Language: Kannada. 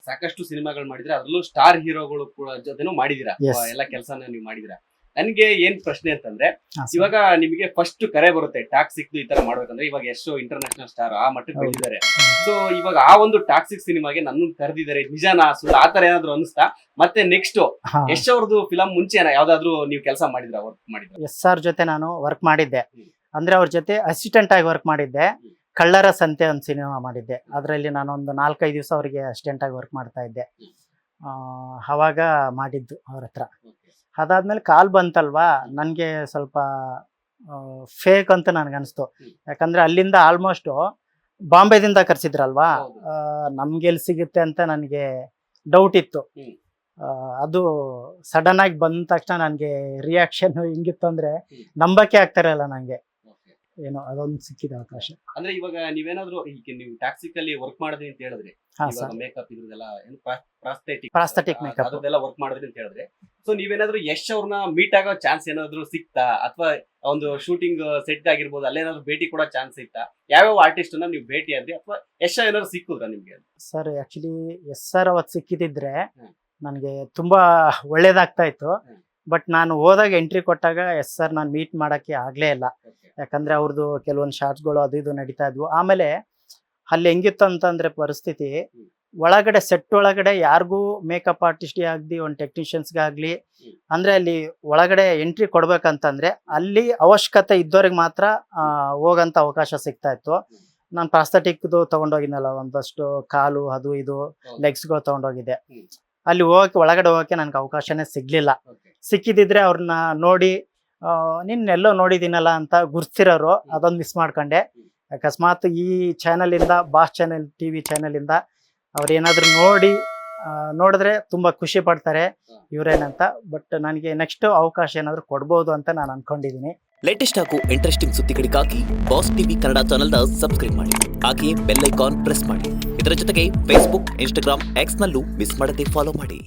ಸಾಕಷ್ಟು ಸಿನಿಮಾಗಳು ಮಾಡಿದ್ರೆ ಅದ್ರಲ್ಲೂ ಸ್ಟಾರ್ ಹೀರೋಗಳು ಕೂಡ ಜೊತೆನೂ ಮಾಡಿದೀರಾ. Yes. ಎಲ್ಲ ಕೆಲಸನ ನೀವು ಮಾಡಿದೀರಾ. ನನಗೆ ಏನ್ ಪ್ರಶ್ನೆ ಅಂತಂದ್ರೆ, ಹಾ, sir. ಇವಾಗ ನಿಮಗೆ ಫಸ್ಟ್ ಕರೆ ಬರುತ್ತೆ ಟಾಕ್ಸಿಕ್ ಈ ತರ ಮಾಡ್ಬೇಕಂದ್ರೆ, ಇವಾಗ ಎಷ್ಟೋ ಇಂಟರ್ನ್ಯಾಷನಲ್ ಸ್ಟಾರ್ ಆ ಮಟ್ಟಕ್ಕೆ ಹೌದು. ಬೆಳೆದಿದ್ದಾರೆ. ಸೊ ಇವಾಗ ಆ ಒಂದು ಟಾಕ್ಸಿಕ್ ಸಿನಿಮಾಗೆ ನನ್ನ ಕರೆದಿದ್ದಾರೆ, ನಿಜನಾ ಸುಳ್ಳು ಆತರ ಏನಾದ್ರು ಅನಿಸ್ತಾ? ಮತ್ತೆ ನೆಕ್ಸ್ಟ್ ಹಾ. ಯಶ್ ಅವ್ರದ್ದು ಫಿಲಂ ಮುಂಚೆ ಯಾವ್ದಾದ್ರು ನೀವು ಕೆಲಸ ಮಾಡಿದ್ರ, ವರ್ಕ್ ಮಾಡಿದ್ರ? SR ಜೊತೆ ನಾನು ವರ್ಕ್ ಮಾಡಿದ್ದೆ. ಅಂದ್ರೆ ಅವ್ರ ಜೊತೆ ಅಸಿಸ್ಟೆಂಟ್ ಆಗಿ ವರ್ಕ್ ಮಾಡಿದ್ದೆ. ಹ್ಮ್. ಕಳ್ಳರ ಸಂತೆ ಒಂದು ಸಿನಿಮಾ ಮಾಡಿದ್ದೆ. ಅದರಲ್ಲಿ ನಾನು ಒಂದು 4-5 ದಿವಸ ಅವರಿಗೆ ಅಸಿಸ್ಟೆಂಟ್ ಆಗಿ ವರ್ಕ್ ಮಾಡ್ತಾ ಇದ್ದೆ. ಅವಾಗ ಮಾಡಿದ್ದು ಅವ್ರ ಹತ್ರ. ಅದಾದ್ಮೇಲೆ ಕಾಲ್ ಬಂತಲ್ವಾ, ನನಗೆ ಸ್ವಲ್ಪ ಫೇಕ್ ಅಂತ ನನಗನ್ನಿಸ್ತು. ಯಾಕಂದ್ರೆ ಅಲ್ಲಿಂದ ಆಲ್ಮೋಸ್ಟ್ ಬಾಂಬೆದಿಂದ ಕರ್ಸಿದ್ರಲ್ವಾ, ಹೌದು. ನಮ್ಗೆ ಎಲ್ಲಿ ಸಿಗುತ್ತೆ ಅಂತ ನನಗೆ ಡೌಟ್ ಇತ್ತು. ಹ್ಮ್. ಅದು ಸಡನ್ ಆಗಿ ಬಂದ ತಕ್ಷಣ ನನಗೆ ರಿಯಾಕ್ಷನ್ ಹಿಂಗಿತ್ತು ಅಂದ್ರೆ ಹ್ಮ್. ನಂಬಕ್ಕೆ ಆಗ್ತಾರಲ್ಲ ನನಗೆ. ಏನೋ ಅದೊಂದು ಸಿಕ್ಕಿದ ಅವಕಾಶ. ಅಂದ್ರೆ ಇವಾಗ ನೀವೇನಾದ್ರು ಈಗ ನೀವು ಟ್ಯಾಕ್ಸಿಕ್ ಅಲ್ಲಿ ವರ್ಕ್ ಮಾಡಿದ್ರಿ ಅಂತ ಹೇಳಿದ್ರೆ, ಹಾ ಇವಾಗ ಸರ್, ಮೇಕಪ್ ಇದ್ರದೆಲ್ಲ ಪ್ರಾಸ್ಥೆಟಿಕ್ ಮೇಕಪ್. ಅದೆಲ್ಲ ವರ್ಕ್ ಮಾಡಿದ್ರಿ ಅಂತ ಹೇಳಿದ್ರೆ, ಸೊ ನೀವೇನಾದ್ರು ಯಶ್ ಅವ್ರನ್ನ ಮೀಟ್ ಆಗೋ ಚಾನ್ಸ್ ಏನಾದ್ರು ಸಿಕ್ತಾ, ಅಥವಾ ಒಂದು ಶೂಟಿಂಗ್ ಸೆಟ್ ಆಗಿರ್ಬೋದು ಅಲ್ಲೇನಾದ್ರು ಭೇಟಿ ಕೊಡೋ ಚಾನ್ಸ್ ಸಿಕ್ತಾ? ಯಾವ್ಯಾವ ಆರ್ಟಿಸ್ಟ್ ನ ನೀವು ಭೇಟಿ ಆದ್ರಿ, ಅಥವಾ ಯಶ್ ಏನಾದ್ರು ಸಿಕ್ಕುದ್ರ ನಿಮ್ಗೆ? ಸರ್ ಆಕ್ಚುಲಿ SR ಅವತ್ತು ಸಿಕ್ಕಿದ್ರೆ ಹ್ಮ್. ನನಗೆ ತುಂಬಾ ಒಳ್ಳೇದಾಗ್ತಾ ಇತ್ತು. ಹ್ಮ್. ಬಟ್ ನಾನು ಹೋದಾಗ ಎಂಟ್ರಿ ಕೊಟ್ಟಾಗ SR ನಾನು ಮೀಟ್ ಮಾಡಕ್ಕೆ ಆಗ್ಲೇ ಇಲ್ಲ. ಯಾಕಂದ್ರೆ ಅವ್ರದ್ದು ಕೆಲವೊಂದು ಶಾರ್ಟ್ಸ್ಗಳು ಅದು ಇದು ನಡೀತಾ ಇದ್ವು. ಆಮೇಲೆ ಅಲ್ಲಿ ಹೆಂಗಿತ್ತು ಅಂತಂದ್ರೆ ಪರಿಸ್ಥಿತಿ, ಒಳಗಡೆ ಸೆಟ್ ಒಳಗಡೆ ಯಾರಿಗೂ ಮೇಕಪ್ ಆರ್ಟಿಸ್ಟ್ ಆಗಲಿ ಒಂದು ಟೆಕ್ನಿಷಿಯನ್ಸ್ಗಾಗ್ಲಿ, ಅಂದ್ರೆ ಅಲ್ಲಿ ಒಳಗಡೆ ಎಂಟ್ರಿ ಕೊಡ್ಬೇಕಂತಂದ್ರೆ ಅಲ್ಲಿ ಅವಶ್ಯಕತೆ ಇದ್ದವ್ರಿಗೆ ಮಾತ್ರ ಹೋಗಂತ ಅವಕಾಶ ಸಿಗ್ತಾ ಇತ್ತು. ನಾನು ಪ್ರಾಸ್ಥೆಟಿಕ್ದು ತಗೊಂಡೋಗಿದ್ನಲ್ಲ, ಒಂದಷ್ಟು ಕಾಲು ಅದು ಇದು ಲೆಗ್ಸ್ಗಳು ತಗೊಂಡೋಗಿದ್ದೆ. ಅಲ್ಲಿ ಒಳಗಡೆ ಹೋಗಕ್ಕೆ ನನಗೆ ಅವಕಾಶನೇ ಸಿಗ್ಲಿಲ್ಲ. ಸಿಕ್ಕಿದಿದ್ರೆ ಅವ್ರನ್ನ ನೋಡಿ ನಿನ್ನೆಲ್ಲೋ ನೋಡಿದ್ದೀನಲ್ಲ ಅಂತ ಗುರ್ತಿರೋರು, ಅದೊಂದು ಮಿಸ್ ಮಾಡ್ಕೊಂಡೆ. ಅಕಸ್ಮಾತ್ ಈ ಚಾನಲ್ ಇಂದ, ಬಾಸ್ ಚಾನೆಲ್ TV ಚಾನೆಲ್ ಇಂದ ಅವ್ರೇನಾದ್ರು ನೋಡಿದ್ರೆ ತುಂಬಾ ಖುಷಿ ಪಡ್ತಾರೆ ಇವ್ರೇನಂತ. ಬಟ್ ನನಗೆ ನೆಕ್ಸ್ಟ್ ಅವಕಾಶ ಏನಾದ್ರು ಕೊಡ್ಬೋದು ಅಂತ ನಾನು ಅನ್ಕೊಂಡಿದೀನಿ. ಲೇಟೆಸ್ಟ್ ಹಾಗೂ ಇಂಟ್ರೆಸ್ಟಿಂಗ್ ಸುದ್ದಿಗಳಿಗಾಗಿ ಬಾಸ್ ಟಿವಿ ಕನ್ನಡ ಚಾನೆಲ್ನ ಸಬ್ಸ್ಕ್ರೈಬ್ ಮಾಡಿ. ಹಾಗೆಯೇ ಬೆಲ್ ಐಕಾನ್ ಪ್ರೆಸ್ ಮಾಡಿ. ಇದರ ಜೊತೆಗೆ ಫೇಸ್ಬುಕ್, ಇನ್ಸ್ಟಾಗ್ರಾಮ್, ಎಕ್ಸ್ ನಲ್ಲೂ ಮಿಸ್ ಮಾಡದೆ ಫಾಲೋ ಮಾಡಿ.